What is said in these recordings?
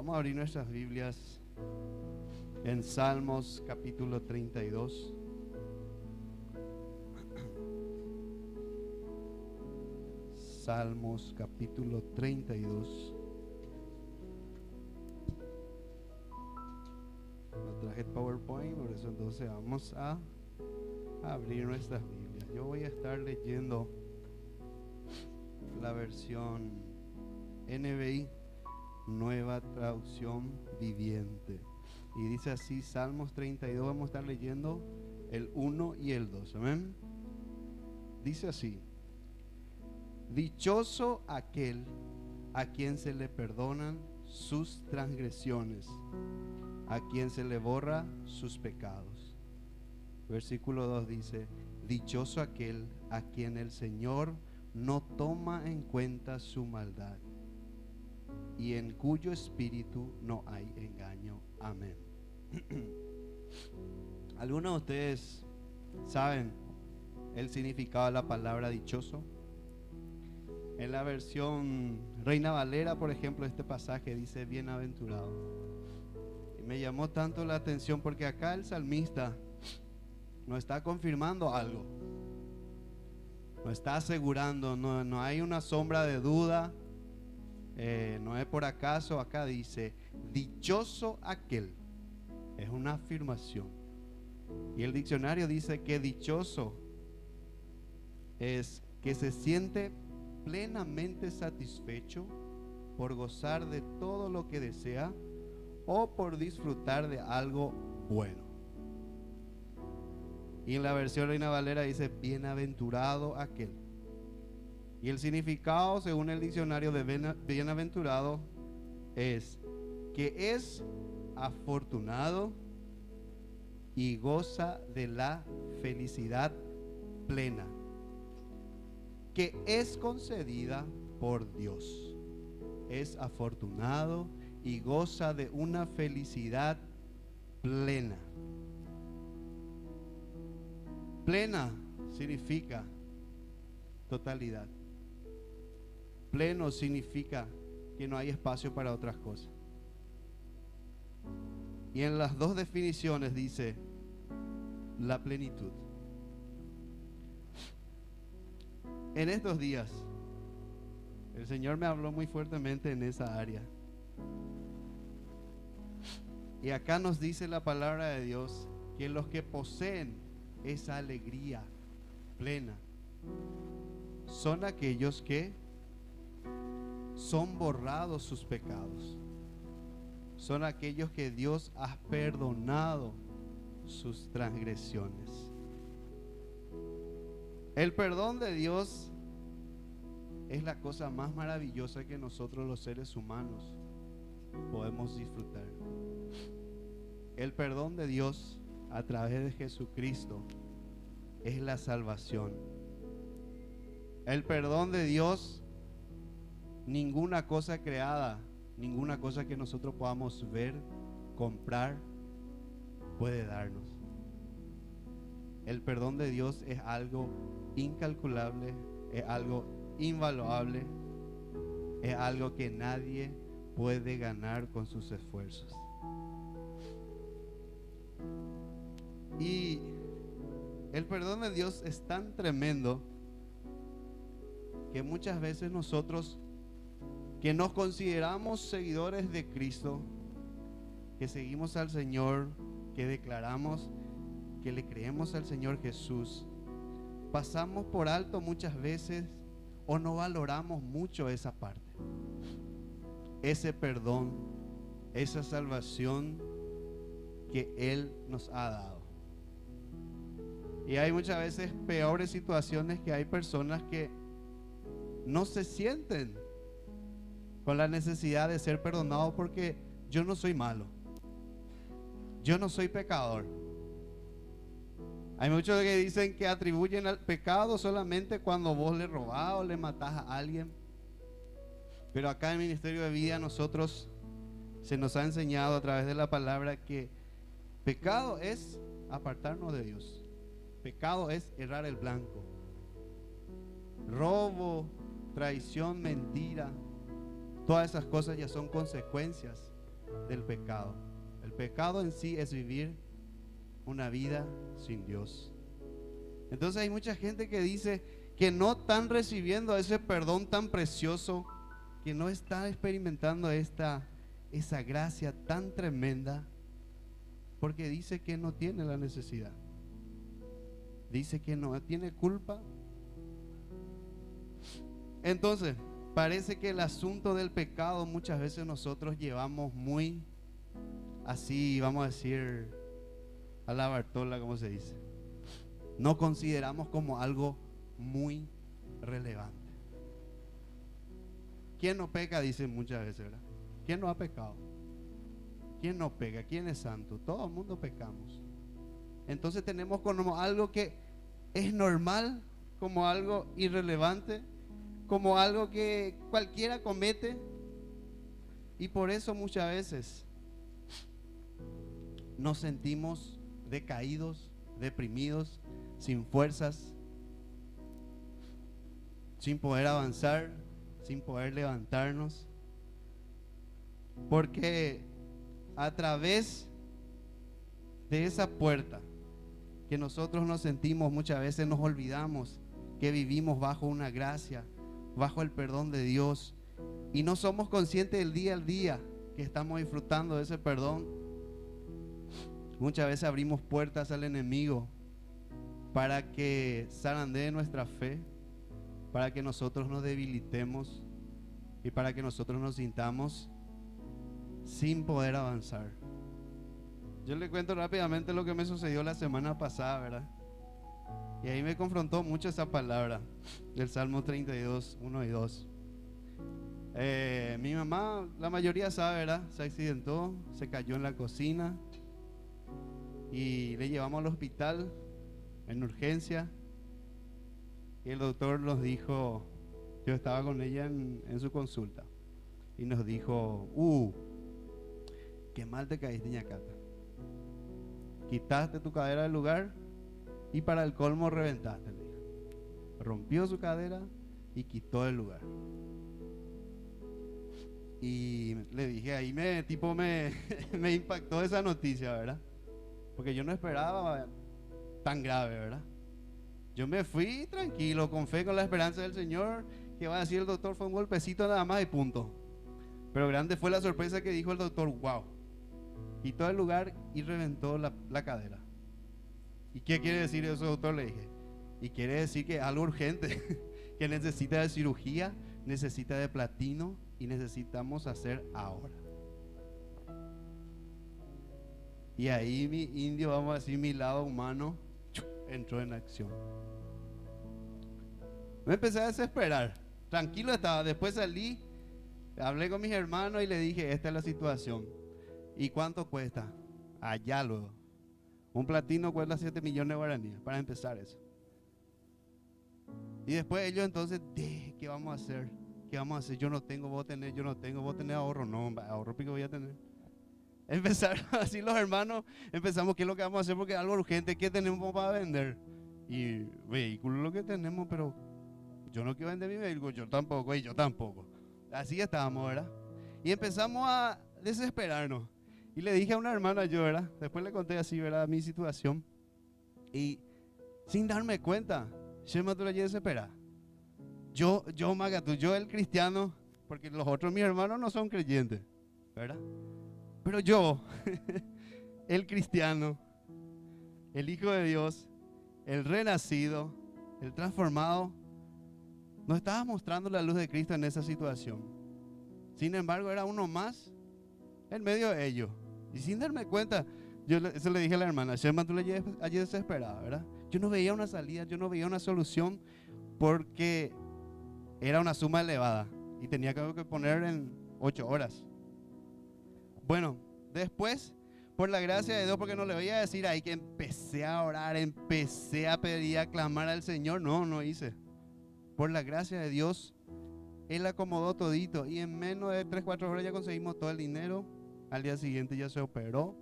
Vamos a abrir nuestras Biblias en Salmos capítulo 32. Salmos capítulo 32. No traje el PowerPoint, por eso entonces vamos a abrir nuestras Biblias. Yo voy a estar leyendo la versión NBI, Nueva Traducción Viviente. Y dice así, Salmos 32, vamos a estar leyendo el 1 y el 2. Amén. Dice así: dichoso aquel a quien se le perdonan sus transgresiones, a quien se le borra sus pecados. Versículo 2 dice: dichoso aquel a quien el Señor no toma en cuenta su maldad y en cuyo espíritu no hay engaño. Amén. ¿Algunos de ustedes saben el significado de la palabra dichoso? En la versión Reina Valera, por ejemplo, este pasaje dice bienaventurado. Y me llamó tanto la atención porque acá el salmista nos está confirmando algo, nos está asegurando, no hay una sombra de duda, no es por acaso. Acá dice dichoso aquel, es una afirmación. Y el diccionario dice que dichoso es que se siente plenamente satisfecho por gozar de todo lo que desea o por disfrutar de algo bueno. Y en la versión Reina Valera dice bienaventurado aquel. Y el significado, según el diccionario de bienaventurado, es que es afortunado y goza de la felicidad plena que es concedida por Dios. Es afortunado y goza de una felicidad plena. Plena significa totalidad. Pleno significa que no hay espacio para otras cosas. Y en las dos definiciones dice la plenitud. En estos días el Señor me habló muy fuertemente en esa área. Y acá nos dice la palabra de Dios que los que poseen esa alegría plena son aquellos que son borrados sus pecados. Son aquellos que Dios ha perdonado sus transgresiones. El perdón de Dios es la cosa más maravillosa que nosotros los seres humanos podemos disfrutar. El perdón de Dios a través de Jesucristo es la salvación. El perdón de Dios, ninguna cosa creada, ninguna cosa que nosotros podamos ver, comprar, puede darnos. El perdón de Dios es algo incalculable, es algo invaluable, es algo que nadie puede ganar con sus esfuerzos. Y el perdón de Dios es tan tremendo que muchas veces nosotros, que nos consideramos seguidores de Cristo, que seguimos al Señor, que declaramos que le creemos al Señor Jesús, pasamos por alto muchas veces o no valoramos mucho esa parte, ese perdón, esa salvación que Él nos ha dado. Y hay muchas veces peores situaciones, que hay personas que no se sienten con la necesidad de ser perdonados porque yo no soy malo, yo no soy pecador. Hay muchos que dicen que atribuyen al pecado solamente cuando vos le robás o le matás a alguien. Pero acá en el Ministerio de Vida nosotros se nos ha enseñado a través de la palabra que pecado es apartarnos de Dios. Pecado es errar el blanco. Robo, traición, mentira, todas esas cosas ya son consecuencias del pecado. El pecado en sí es vivir una vida sin Dios. Entonces hay mucha gente que dice que no están recibiendo ese perdón tan precioso, que no están experimentando esa gracia tan tremenda, porque dice que no tiene la necesidad, dice que no tiene culpa. Entonces parece que el asunto del pecado muchas veces nosotros llevamos muy así, vamos a decir, a la Bartola, como se dice. No consideramos como algo muy relevante. ¿Quién no peca? Dicen muchas veces, ¿verdad? ¿Quién no ha pecado? ¿Quién no peca? ¿Quién es santo? Todo el mundo pecamos. Entonces tenemos como algo que es normal, como algo irrelevante, como algo que cualquiera comete. Y por eso muchas veces nos sentimos decaídos, deprimidos, sin fuerzas, sin poder avanzar, sin poder levantarnos, porque a través de esa puerta que nosotros nos sentimos, muchas veces nos olvidamos que vivimos bajo una gracia, bajo el perdón de Dios, y no somos conscientes del día al día que estamos disfrutando de ese perdón. Muchas veces abrimos puertas al enemigo para que zarandee nuestra fe, para que nosotros nos debilitemos y para que nosotros nos sintamos sin poder avanzar. Yo le cuento rápidamente lo que me sucedió la semana pasada, ¿verdad? Y ahí me confrontó mucho esa palabra del Salmo 32, 1 y 2. Mi mamá, la mayoría sabe, ¿verdad? Se accidentó, se cayó en la cocina y le llevamos al hospital en urgencia. Y el doctor nos dijo, yo estaba con ella en su consulta, y nos dijo, qué mal te caíste, ñacata. Quitaste tu cadera del lugar y para el colmo reventaste, le dijo. Rompió su cadera y quitó el lugar. Y le dije, ahí me impactó esa noticia, ¿verdad? Porque yo no esperaba tan grave, ¿verdad? Yo me fui tranquilo, con fe, con la esperanza del Señor, que va a decir el doctor, fue un golpecito nada más y punto. Pero grande fue la sorpresa que dijo el doctor, wow. Quitó el lugar y reventó la cadera. ¿Y qué quiere decir eso, doctor? Le dije. Y quiere decir que es algo urgente, que necesita de cirugía, necesita de platino y necesitamos hacer ahora. Y ahí mi indio, vamos a decir, mi lado humano, entró en acción. Me empecé a desesperar. Tranquilo estaba. Después salí, hablé con mis hermanos y le dije, esta es la situación. ¿Y cuánto cuesta? Allá luego. Un platino cuesta 7 millones de guaraníes, para empezar eso. Y después ellos entonces, ¿qué vamos a hacer? ¿Qué vamos a hacer? Yo no tengo, vos tenés, yo no tengo, vos tenés ahorro. No, ahorro pico voy a tener. Empezaron así los hermanos, empezamos, ¿qué es lo que vamos a hacer? Porque es algo urgente, ¿qué tenemos para vender? Y vehículo lo que tenemos, pero yo no quiero vender mi vehículo, yo tampoco, y yo tampoco. Así estábamos, ¿verdad? Y empezamos a desesperarnos. Y le dije a una hermana yo, ¿verdad? Después le conté así, ¿verdad? Mi situación. Y sin darme cuenta, Shema tú la desesperada. Yo Magatú, yo el cristiano, porque los otros mis hermanos no son creyentes, ¿verdad? Pero yo, el cristiano, el hijo de Dios, el renacido, el transformado, no estaba mostrando la luz de Cristo en esa situación. Sin embargo, era uno más en medio de ellos. Y sin darme cuenta, eso le dije a la hermana, Shema, tú le llevas allí desesperada, ¿verdad? Yo no veía una salida, yo no veía una solución, porque era una suma elevada y tenía que poner en 8 horas. Bueno, después, por la gracia de Dios, porque no le voy a decir ahí que empecé a orar, empecé a pedir, a clamar al Señor. No hice. Por la gracia de Dios, Él acomodó todito y en menos de 3-4 horas ya conseguimos todo el dinero. Al día siguiente ya se operó.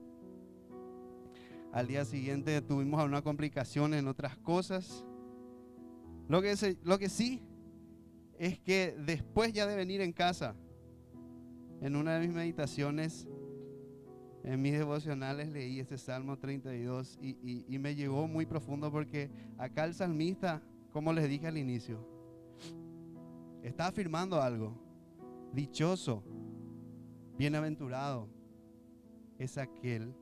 Al día siguiente tuvimos algunas complicaciones en otras cosas. Lo que sí es que después ya de venir en casa, en una de mis meditaciones, En mis devocionales leí este Salmo 32 y me llegó muy profundo porque acá el salmista, como les dije al inicio, está afirmando algo. Dichoso, bienaventurado es aquel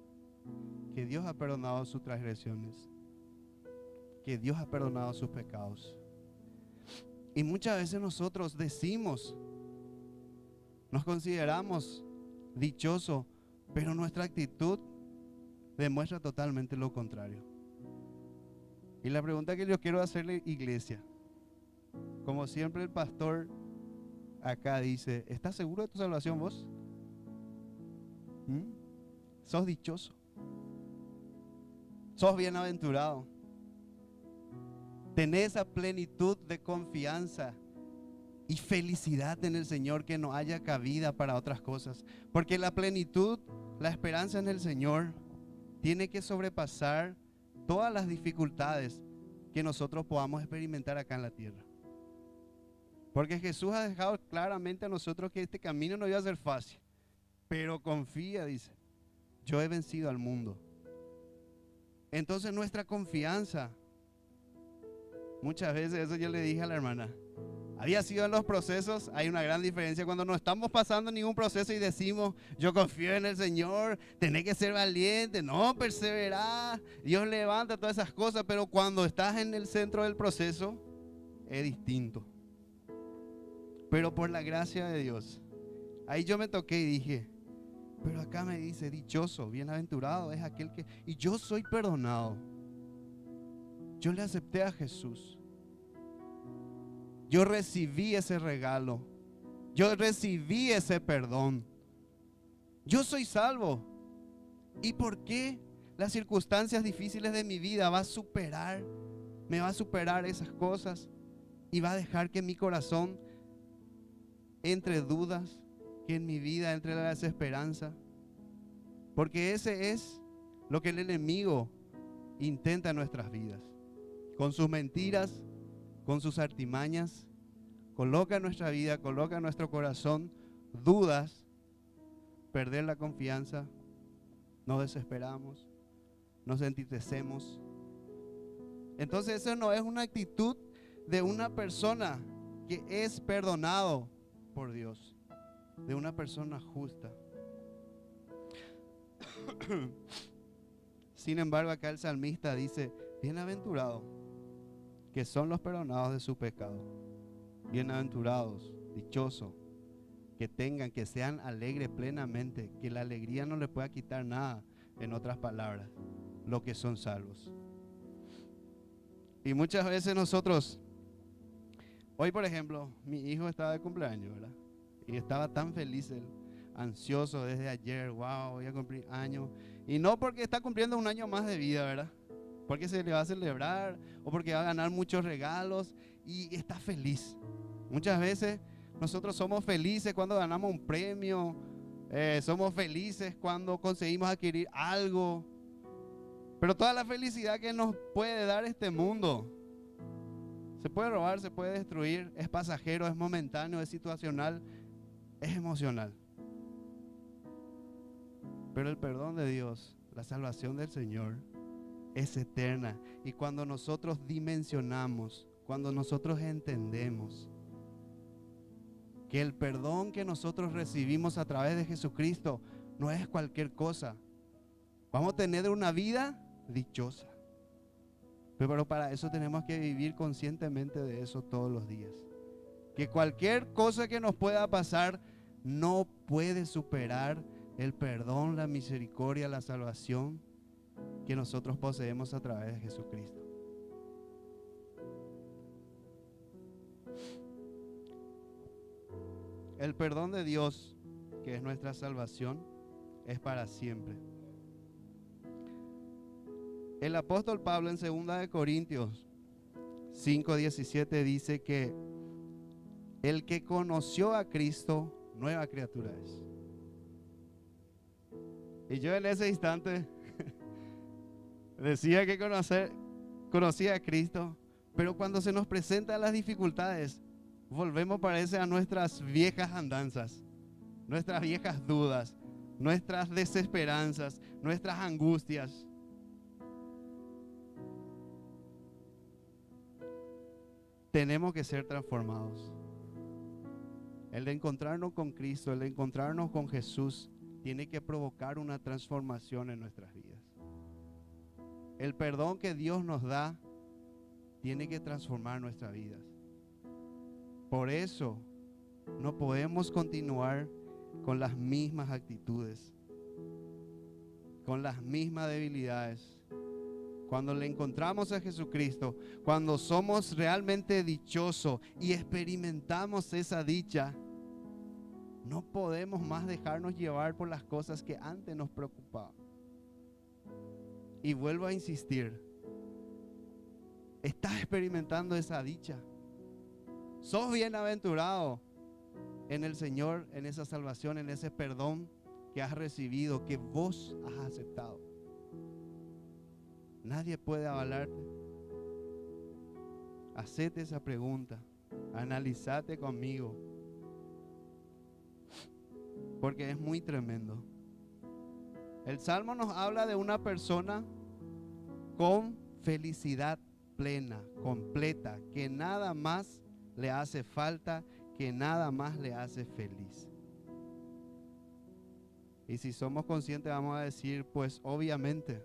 que Dios ha perdonado sus transgresiones, que Dios ha perdonado sus pecados. Y muchas veces nosotros decimos, nos consideramos dichosos, pero nuestra actitud demuestra totalmente lo contrario. Y la pregunta que yo quiero hacerle, iglesia, como siempre el pastor acá dice, ¿estás seguro de tu salvación vos? ¿Sos dichoso? ¿Sos bienaventurado? ¿Tenés esa plenitud de confianza y felicidad en el Señor que no haya cabida para otras cosas? Porque la plenitud, la esperanza en el Señor tiene que sobrepasar todas las dificultades que nosotros podamos experimentar acá en la tierra. Porque Jesús ha dejado claramente a nosotros que este camino no iba a ser fácil. Pero confía, dice, yo he vencido al mundo. Entonces nuestra confianza, muchas veces, eso yo le dije a la hermana, había sido en los procesos. Hay una gran diferencia cuando no estamos pasando ningún proceso y decimos, yo confío en el Señor, tenés que ser valiente, no, perseverar, Dios levanta todas esas cosas. Pero cuando estás en el centro del proceso, es distinto. Pero por la gracia de Dios, ahí yo me toqué y dije, pero acá me dice, dichoso, bienaventurado es aquel que... Y yo soy perdonado. Yo le acepté a Jesús. Yo recibí ese regalo. Yo recibí ese perdón. Yo soy salvo. ¿Y por qué las circunstancias difíciles de mi vida me va a superar esas cosas? Y va a dejar que mi corazón entre dudas, que en mi vida entre la desesperanza. Porque ese es lo que el enemigo intenta en nuestras vidas. Con sus mentiras, con sus artimañas, coloca en nuestra vida, coloca en nuestro corazón dudas, perder la confianza, nos desesperamos, nos entristecemos. Entonces eso no es una actitud de una persona que es perdonado por Dios, de una persona justa. Sin embargo, acá el salmista dice, bienaventurados que son los perdonados de su pecado. Bienaventurados, dichosos, que sean alegres plenamente, que la alegría no le pueda quitar nada, en otras palabras, los que son salvos. Y muchas veces nosotros, hoy por ejemplo, mi hijo estaba de cumpleaños, ¿verdad? Y estaba tan feliz él, ansioso desde ayer, wow, voy a cumplir años. Y no porque está cumpliendo un año más de vida, ¿verdad? Porque se le va a celebrar o porque va a ganar muchos regalos y está feliz. Muchas veces nosotros somos felices cuando ganamos un premio, somos felices cuando conseguimos adquirir algo. Pero toda la felicidad que nos puede dar este mundo se puede robar, se puede destruir, es pasajero, es momentáneo, es situacional, es emocional. Pero el perdón de Dios, la salvación del Señor, es eterna. Y cuando nosotros dimensionamos, cuando nosotros entendemos que el perdón que nosotros recibimos a través de Jesucristo no es cualquier cosa, vamos a tener una vida dichosa. Pero para eso tenemos que vivir conscientemente de eso todos los días. Que cualquier cosa que nos pueda pasar no puede superar el perdón, la misericordia, la salvación que nosotros poseemos a través de Jesucristo. El perdón de Dios, que es nuestra salvación, es para siempre. El apóstol Pablo en 2 Corintios 5:17 dice que el que conoció a Cristo, nueva criatura es. Y yo en ese instante decía que conocía a Cristo, pero cuando se nos presentan las dificultades, volvemos parece a nuestras viejas andanzas, nuestras viejas dudas, nuestras desesperanzas, nuestras angustias. Tenemos que ser transformados. El de encontrarnos con Cristo, el de encontrarnos con Jesús, tiene que provocar una transformación en nuestras vidas. El perdón que Dios nos da tiene que transformar nuestras vidas. Por eso no podemos continuar con las mismas actitudes, con las mismas debilidades. Cuando le encontramos a Jesucristo, cuando somos realmente dichosos y experimentamos esa dicha, no podemos más dejarnos llevar por las cosas que antes nos preocupaban. Y vuelvo a insistir, ¿estás experimentando esa dicha? ¿Sos bienaventurado en el Señor, en esa salvación, en ese perdón que has recibido, que vos has aceptado? Nadie puede avalarte. Hacete esa pregunta, analizate conmigo, porque es muy tremendo. El Salmo nos habla de una persona con felicidad plena, completa, que nada más le hace falta, que nada más le hace feliz. Y si somos conscientes, vamos a decir, pues obviamente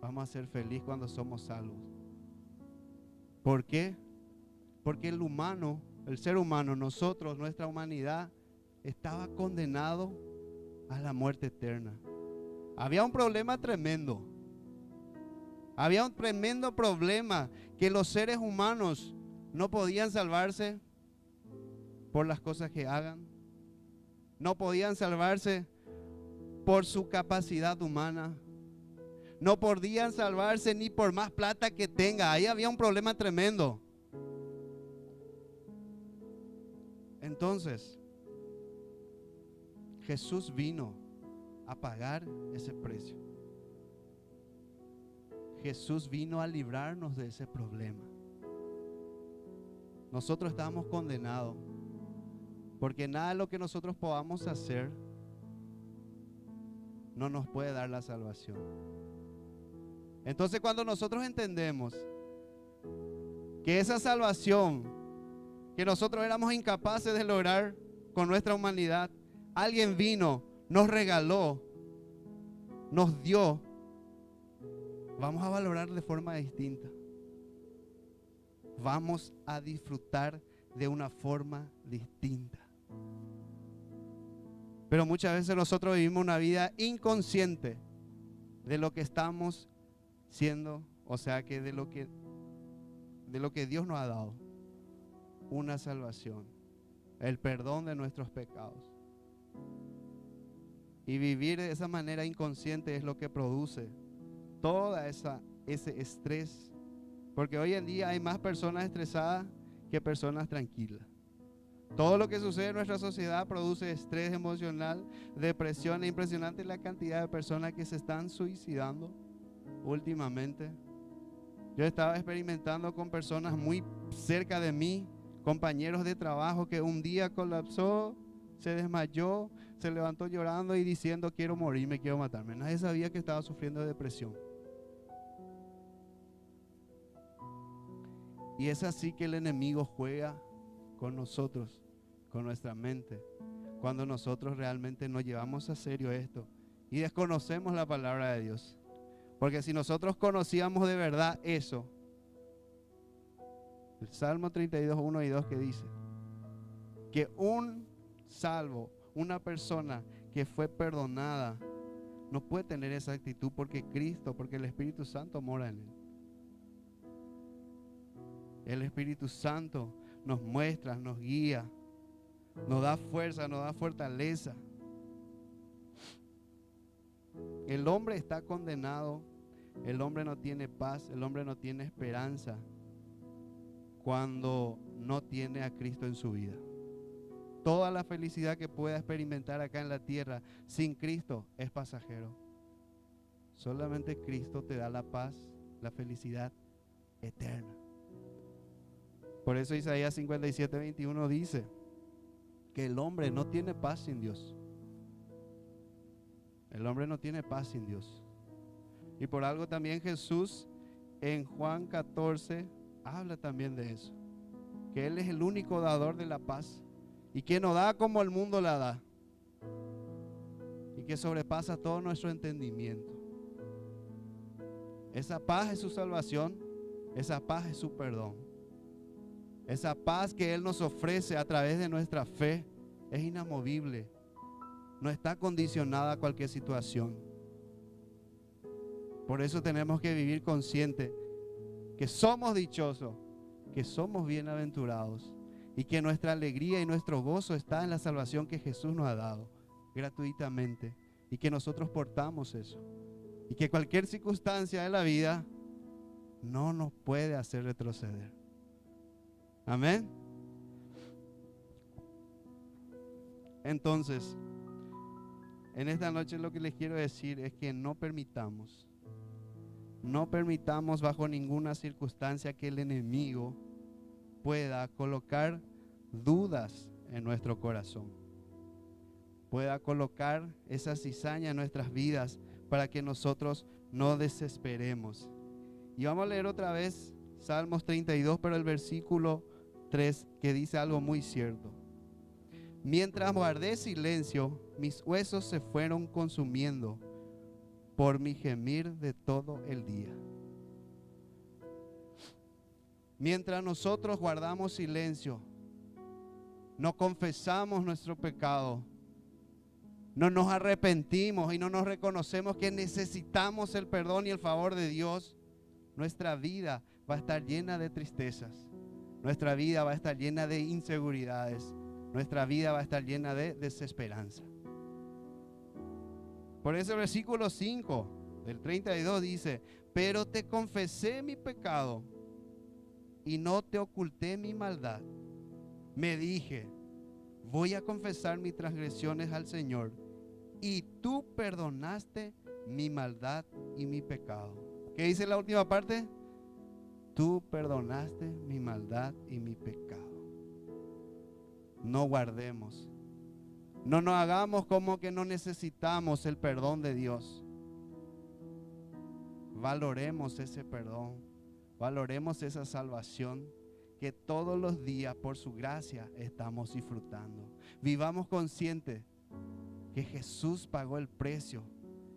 vamos a ser felices cuando somos salvos. ¿Por qué? Porque el humano, el ser humano, nosotros, nuestra humanidad, estaba condenado a la muerte eterna. Había un problema tremendo. Había un tremendo problema, que los seres humanos no podían salvarse por las cosas que hagan. No podían salvarse por su capacidad humana. No podían salvarse ni por más plata que tenga. Ahí había un problema tremendo. Entonces, Jesús vino a pagar ese precio. Jesús vino a librarnos de ese problema. Nosotros estábamos condenados, porque nada de lo que nosotros podamos hacer no nos puede dar la salvación. Entonces, cuando nosotros entendemos que esa salvación que nosotros éramos incapaces de lograr con nuestra humanidad, alguien vino, nos regaló, nos dio, vamos a valorar de forma distinta. Vamos a disfrutar de una forma distinta. Pero muchas veces nosotros vivimos una vida inconsciente de lo que estamos siendo, o sea que de lo que Dios nos ha dado, una salvación, el perdón de nuestros pecados. Y vivir de esa manera inconsciente es lo que produce toda ese estrés, porque hoy en día hay más personas estresadas que personas tranquilas. Todo lo que sucede en nuestra sociedad produce estrés emocional, depresión. Es impresionante la cantidad de personas que se están suicidando últimamente. Yo estaba experimentando con personas muy cerca de mí, compañeros de trabajo, que un día colapsó, se desmayó, se levantó llorando y diciendo: quiero morirme, quiero matarme. Nadie sabía que estaba sufriendo de depresión. Y es así que el enemigo juega con nosotros, con nuestra mente, cuando nosotros realmente nos llevamos a serio esto y desconocemos la palabra de Dios. Porque si nosotros conocíamos de verdad eso, el Salmo 32, 1 y 2, que dice que un salvo, una persona que fue perdonada, no puede tener esa actitud, porque Cristo, porque el Espíritu Santo mora en él. El Espíritu Santo nos muestra, nos guía, nos da fuerza, nos da fortaleza. El hombre está condenado, el hombre no tiene paz, el hombre no tiene esperanza cuando no tiene a Cristo en su vida. Toda la felicidad que pueda experimentar acá en la tierra sin Cristo es pasajero. Solamente Cristo te da la paz, la felicidad eterna. Por eso Isaías 57:21 dice que el hombre no tiene paz sin Dios. El hombre no tiene paz sin Dios. Y por algo también Jesús en Juan 14 habla también de eso. Que Él es el único dador de la paz. Y que no da como el mundo la da. Y que sobrepasa todo nuestro entendimiento. Esa paz es su salvación. Esa paz es su perdón. Esa paz que Él nos ofrece a través de nuestra fe es inamovible. No está condicionada a cualquier situación. Por eso tenemos que vivir conscientes que somos dichosos, que somos bienaventurados y que nuestra alegría y nuestro gozo está en la salvación que Jesús nos ha dado gratuitamente y que nosotros portamos eso. Y que cualquier circunstancia de la vida no nos puede hacer retroceder. Amén. Entonces, en esta noche lo que les quiero decir es que no permitamos bajo ninguna circunstancia que el enemigo pueda colocar dudas en nuestro corazón, pueda colocar esa cizaña en nuestras vidas para que nosotros no desesperemos. Y vamos a leer otra vez Salmos 32, pero el versículo 3, que dice algo muy cierto. Mientras guardé silencio, mis huesos se fueron consumiendo por mi gemir de todo el día. Mientras nosotros guardamos silencio, no confesamos nuestro pecado, no nos arrepentimos y no nos reconocemos que necesitamos el perdón y el favor de Dios, nuestra vida va a estar llena de tristezas, nuestra vida va a estar llena de inseguridades, nuestra vida va a estar llena de desesperanza. Por eso el versículo 5 del 32 dice: pero te confesé mi pecado y no te oculté mi maldad. Me dije, voy a confesar mis transgresiones al Señor, y tú perdonaste mi maldad y mi pecado. ¿Qué dice la última parte? Tú perdonaste mi maldad y mi pecado. No guardemos. No nos hagamos como que no necesitamos el perdón de Dios. Valoremos ese perdón. Valoremos esa salvación que todos los días por su gracia estamos disfrutando. Vivamos conscientes que Jesús pagó el precio.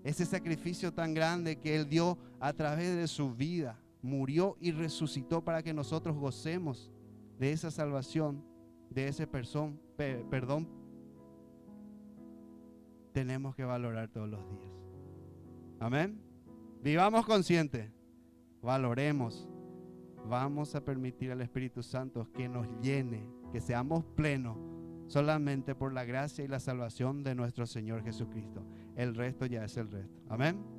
Ese sacrificio tan grande que Él dio a través de su vida. Murió y resucitó para que nosotros gocemos de esa salvación, de ese perdón. Tenemos que valorar todos los días. Amén. Vivamos conscientes. Valoremos. Vamos a permitir al Espíritu Santo que nos llene, que seamos plenos solamente por la gracia y la salvación de nuestro Señor Jesucristo. El resto ya es el resto. Amén.